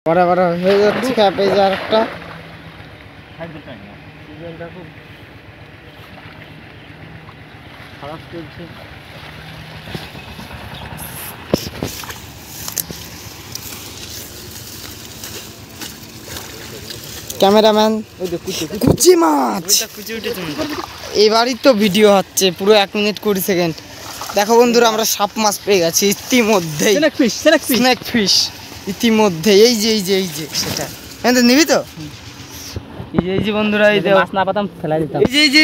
বড় বড় হয়ে যাচ্ছে ক্যাপে যার একটা খারাপ চলছে। ক্যামেরাম্যান কুচি মাছ এবারই তো ভিডিও হচ্ছে পুরো 1 মিনিট 20 সেকেন্ড। দেখো বন্ধুরা আমরা সাপ মাছ পেয়ে গেছি ইতিমধ্যেই, স্নেক ফিশ ইতিমধ্যে। এই যে এই যে এই যে সেটা নিবি তো, এই যে বন্ধুরা এই মাছ না পাতাম ফেলাই দিতাম। এই যে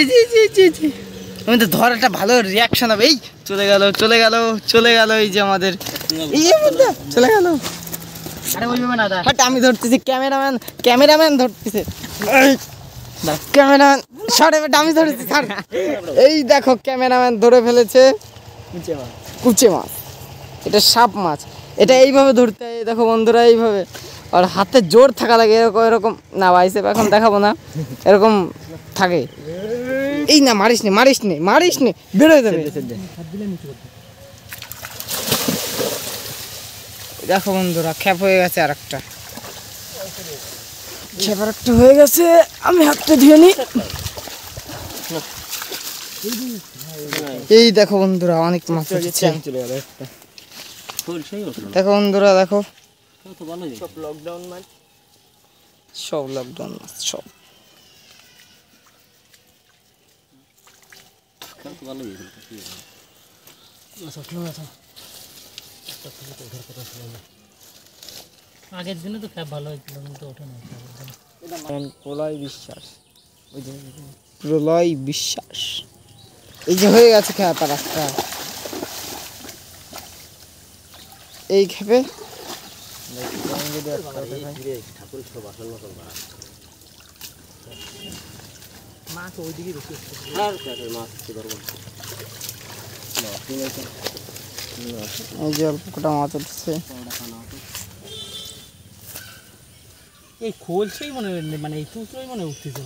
আমি তো ধর একটা ভালো রিয়াকশন হবে। এই চলে গেল চলে গেল চলে গেল, এই যে আমাদের চলে গেল। আমি ধরতেছি, ক্যামেরাম্যান ধরতেছে, ক্যামেরাম্যান সরে বেটা আমি ধরেছি। এই দেখো ক্যামেরাম্যান ধরে ফেলেছে কুচে মাছ। এটা সাপ মাছ, এটা এইভাবে ধরতে হয়। দেখো বন্ধুরা এইভাবে, আর হাতে জোর থাকা লাগে এরকম এরকম না, বাইসেপ এখন দেখাবো না, এরকম থাকে। এই না মারিস নে বেরোয় যাবে। দেখো বন্ধুরা খ্যাপ হয়ে গেছে, আর একটা খ্যাপ আর একটা হয়ে গেছে। আমি হাতটা ধুয়ে নি। এই দেখো বন্ধুরা অনেক মাছ হচ্ছে। দেখো বন্ধুরা দেখো সব লকডাউন মাছ, সব লকডাউন মাছ সব। আগের দিনে তো ভালো হয়েছিল কিন্তু ওঠে না। প্রলয় বিশ্বাস, প্রলয় বিশ্বাস এই যে হয়ে গেছে খেয়াটা রাস্তা। এই খেপে মাছ ওইদিকে বেশি, এই যে অল্প কটা মাছ উঠছে। এই খোলছেই মনে মানে এই চুচড়োই মনে উঠতেছে।